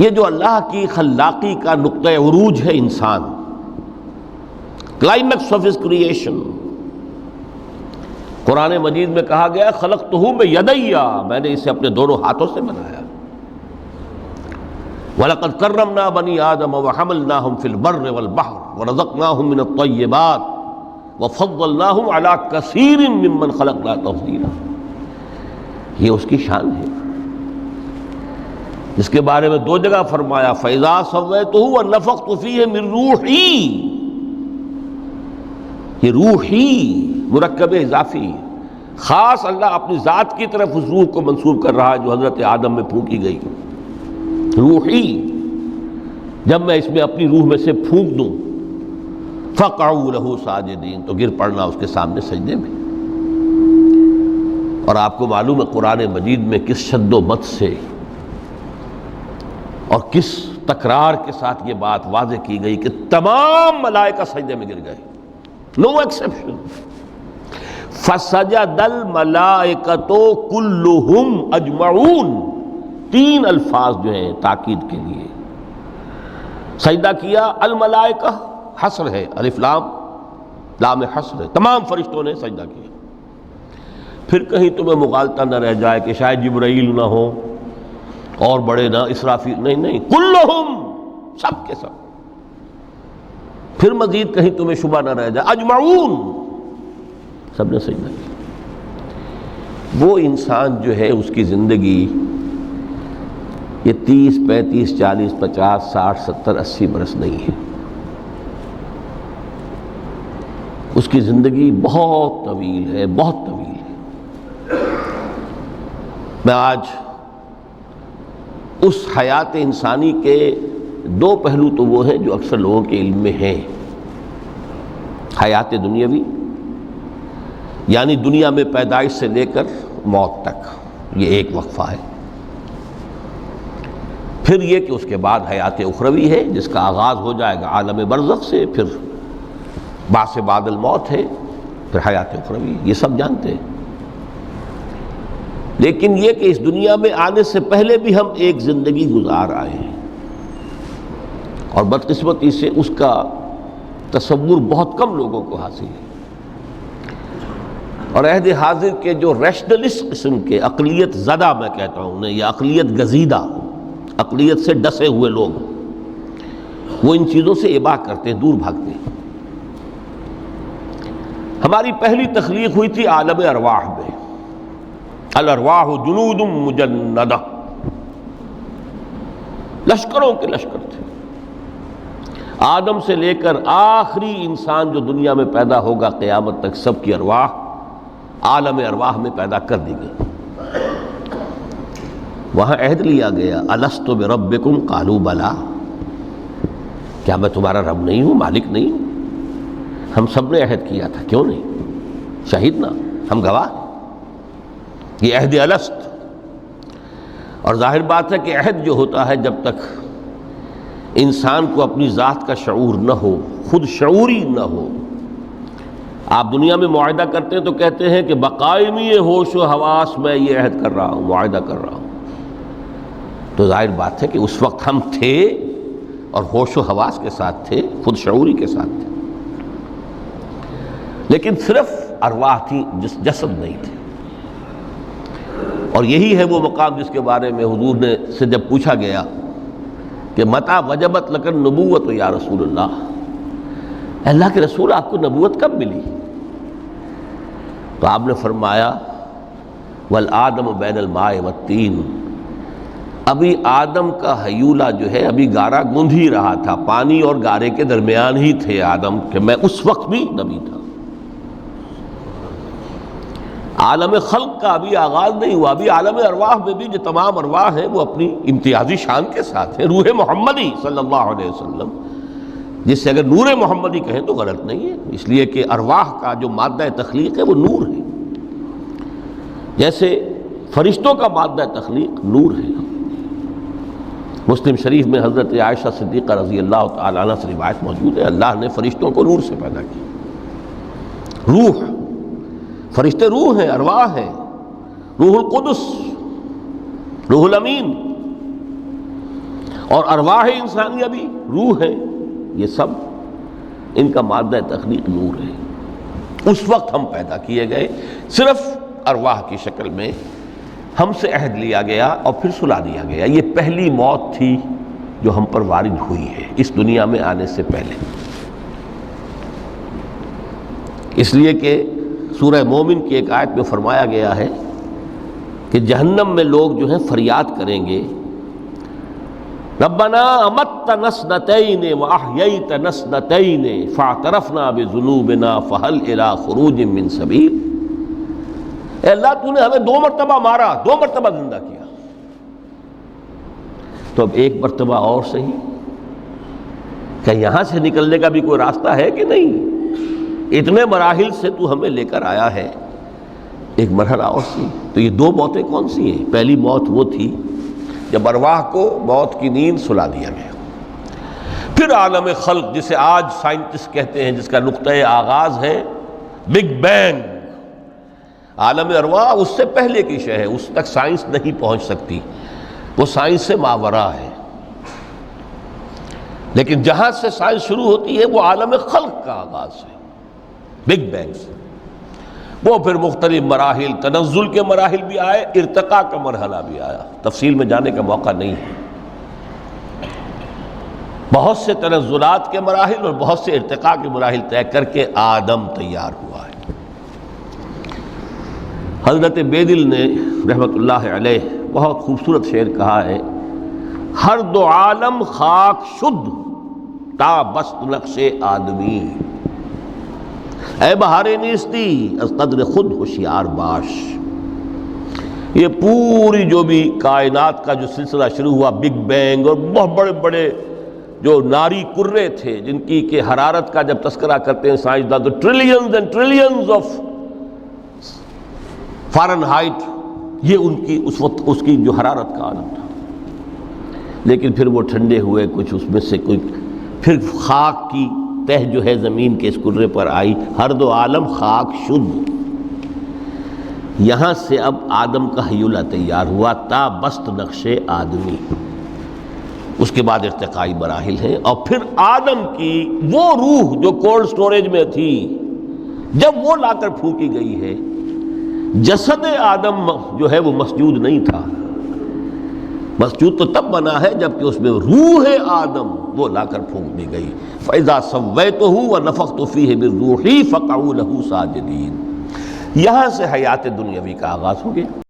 یہ جو اللہ کی خلاقی کا نقطہ عروج ہے انسان، کلائمیکس آف ہز کریشن، قرآن مجید میں کہا گیا خلقتہ بیدی، میں نے اسے اپنے دونوں ہاتھوں سے بنایا۔ وَلَقَدْ كَرَّمْنَا بَنِي آدَمَ وَحَمَلْنَاهُمْ فِي الْبَرِّ وَالْبَحْرِ وَرَزَقْنَاهُمْ مِنَ الطَّيِّبَاتِ وَفَضَّلْنَاهُمْ عَلَى كَثِيرٍ مِّمَّنْ خَلَقْنَا تَفْضِيلًا۔ یہ اس کی شان ہے جس کے بارے میں دو جگہ فرمایا فَإِذَا سَوَّيْتُهُ وَنَفَخْتُ فِيهِ مِن رُوحِي، یہ روحی مرکب اضافی، خاص اللہ اپنی ذات کی طرف اس روح کو منسوب کر رہا ہے جو حضرت آدم میں پھونکی گئی، روحی، جب میں اس میں اپنی روح میں سے پھونک دوں فَقَعُوا لَهُ سَاجِدِينَ، تو گر پڑنا اس کے سامنے سجدے میں۔ اور آپ کو معلوم ہے قرآن مجید میں کس شد و مت سے اور کس تکرار کے ساتھ یہ بات واضح کی گئی کہ تمام ملائکہ سجدے میں گر گئے، نو ایکسیپشن۔ فَسَجَدَ الْمَلَائِكَةُ كُلُّهُمْ أَجْمَعُونَ، تین الفاظ جو ہیں تاکید کے لیے، سجدہ کیا الملائکہ، حصر ہے، الف لام، لام حصر ہے، تمام فرشتوں نے سجدہ کیا۔ پھر کہیں تمہیں مغالطہ نہ رہ جائے کہ شاید جبرائیل نہ ہو اور بڑے نہ اسرافیل، نہیں، کلہم، سب کے سب۔ پھر مزید کہیں تمہیں شبہ نہ رہ جائے اجمعون، سب نے سجدہ کیا۔ وہ انسان جو ہے اس کی زندگی یہ 30 35 40 50 60 70 80 برس نہیں ہے، اس کی زندگی بہت طویل ہے، بہت طویل ہے۔ میں آج اس حیات انسانی کے دو پہلو تو وہ ہیں جو اکثر لوگوں کے علم میں ہیں، حیات دنیاوی یعنی دنیا میں پیدائش سے لے کر موت تک، یہ ایک وقفہ ہے۔ پھر یہ کہ اس کے بعد حیات اخروی ہے جس کا آغاز ہو جائے گا عالم برزخ سے، پھر بعث بعد الموت ہے، پھر حیات اخروی، یہ سب جانتے ہیں۔ لیکن یہ کہ اس دنیا میں آنے سے پہلے بھی ہم ایک زندگی گزار آئے ہیں، اور بدقسمتی سے اس کا تصور بہت کم لوگوں کو حاصل ہے۔ اور عہد حاضر کے جو ریشنلسٹ قسم کے عقلیت زدہ میں کہتا ہوں انہیں، یا عقلیت گزیدہ، عقلیت سے ڈسے ہوئے لوگ، وہ ان چیزوں سے ابا کرتے ہیں، دور بھاگتے ہیں۔ ہماری پہلی تخلیق ہوئی تھی عالم ارواح میں، الارواح جنود مجندہ، لشکروں کے لشکر تھے۔ آدم سے لے کر آخری انسان جو دنیا میں پیدا ہوگا قیامت تک، سب کی ارواح عالم ارواح میں پیدا کر دی گئی۔ وہاں عہد لیا گیا الست بربکم قالوا بلا، کیا میں تمہارا رب نہیں ہوں، مالک نہیں ہوں؟ ہم سب نے عہد کیا تھا، کیوں نہیں؟ شہید نہ، ہم گواہ۔ یہ عہد الست، اور ظاہر بات ہے کہ عہد جو ہوتا ہے جب تک انسان کو اپنی ذات کا شعور نہ ہو، خود شعوری نہ ہو۔ آپ دنیا میں معاہدہ کرتے ہیں تو کہتے ہیں کہ بقائمی ہوش و حواس میں یہ عہد کر رہا ہوں، معاہدہ کر رہا ہوں، تو ظاہر بات ہے کہ اس وقت ہم تھے اور ہوش و حواس کے ساتھ تھے، خود شعوری کے ساتھ تھے، لیکن صرف ارواح تھی، جسد نہیں تھے۔ اور یہی ہے وہ مقام جس کے بارے میں حضور نے سے جب پوچھا گیا کہ متى وجبت لک النبوۃ یا رسول اللہ کے رسول آپ کو نبوت کب ملی؟ تو آپ نے فرمایا والآدم بین الماء والطین، ابھی آدم کا حیولہ جو ہے ابھی گارا گوندھ ہی رہا تھا، پانی اور گارے کے درمیان ہی تھے آدم، کہ میں اس وقت بھی نبی تھا۔ عالم خلق کا ابھی آغاز نہیں ہوا، ابھی عالم ارواح میں بھی جو تمام ارواح ہیں وہ اپنی امتیازی شان کے ساتھ ہیں۔ روح محمدی صلی اللہ علیہ وسلم، جس سے اگر نور محمدی کہیں تو غلط نہیں ہے، اس لیے کہ ارواح کا جو مادہ تخلیق ہے وہ نور ہے، جیسے فرشتوں کا مادہ تخلیق نور ہے۔ مسلم شریف میں حضرت عائشہ صدیقہ رضی اللہ تعالی عنہ سے روایت موجود ہے، اللہ نے فرشتوں کو نور سے پیدا کیا۔ روح، فرشتے روح ہیں، ارواح ہیں، روح القدس، روح الامین، اور ارواح انسانیہ بھی روح ہے، یہ سب ان کا مادہ تخلیق نور ہے۔ اس وقت ہم پیدا کیے گئے، صرف ارواح کی شکل میں ہم سے عہد لیا گیا اور پھر سلا دیا گیا۔ یہ پہلی موت تھی جو ہم پر وارد ہوئی ہے اس دنیا میں آنے سے پہلے، اس لیے کہ سورہ مومن کی ایک آیت میں فرمایا گیا ہے کہ جہنم میں لوگ جو ہیں فریاد کریں گے، ربنا امتنا اثنتین واحییتنا اثنتین فاعترفنا بذنوبنا فہل الی خروج من سبیل۔ اے اللہ تو نے ہمیں 2 مرتبہ مارا، 2 مرتبہ زندہ کیا، تو اب 1 مرتبہ اور صحیح، کہ یہاں سے نکلنے کا بھی کوئی راستہ ہے کہ نہیں؟ اتنے مراحل سے تو ہمیں لے کر آیا ہے، ایک مرحلہ اور سی۔ تو یہ 2 موتیں کون سی ہیں؟ پہلی موت وہ تھی جب ارواح کو موت کی نیند سلا دیا گیا۔ پھر عالم خلق، جسے آج سائنٹسٹ کہتے ہیں، جس کا نقطۂ آغاز ہے بگ بینگ، عالم ارواح اس سے پہلے کی شے ہے، اس تک سائنس نہیں پہنچ سکتی، وہ سائنس سے ماورا ہے۔ لیکن جہاں سے سائنس شروع ہوتی ہے وہ عالم خلق کا آغاز ہے، بگ بینگ سے۔ وہ پھر مختلف مراحل، تنزل کے مراحل بھی آئے، ارتقاء کا مرحلہ بھی آیا، تفصیل میں جانے کا موقع نہیں ہے۔ بہت سے تنزلات کے مراحل اور بہت سے ارتقاء کے مراحل طے کر کے آدم تیار ہوا ہے۔ حضرت بیدل نے رحمت اللہ علیہ بہت خوبصورت شعر کہا ہے، ہر 2 عالم خاک شد تا بست نقش آدمی، اے بہار نیستی از قدر خود ہوشیار باش۔ یہ پوری جو بھی کائنات کا جو سلسلہ شروع ہوا، بگ بینگ، اور بہت بڑے بڑے جو ناری کرے تھے جن کی کہ حرارت کا جب تذکرہ کرتے ہیں سائنسداں تو trillions and trillions of foreign height, یہ ان کی اس وقت اس کی جو حرارت کا عالم تھا۔ لیکن پھر وہ ٹھنڈے ہوئے، کچھ اس میں سے کوئی، پھر خاک کی تہ جو ہے زمین کے اس کرے پر آئی، ہر 2 عالم خاک شد۔ یہاں سے اب آدم کا حیولہ تیار ہوا، تا بست نقش آدمی۔ اس کے بعد ارتقائی مراحل ہیں، اور پھر آدم کی وہ روح جو کولڈ سٹوریج میں تھی، جب وہ لا کر پھونکی گئی ہے، جسد آدم جو ہے وہ مسجود نہیں تھا، مسجود تو تب بنا ہے جب کہ اس میں روح آدم وہ لا کر پھونک دی گئی۔ فَإِذَا سَوَّيْتُهُ وَنَفَخْتُ فِيهِ مِن رُوحِي فَقَعُوا لَهُ سَاجِدِينَ۔ یہاں سے حیات دنیاوی کا آغاز ہو گیا۔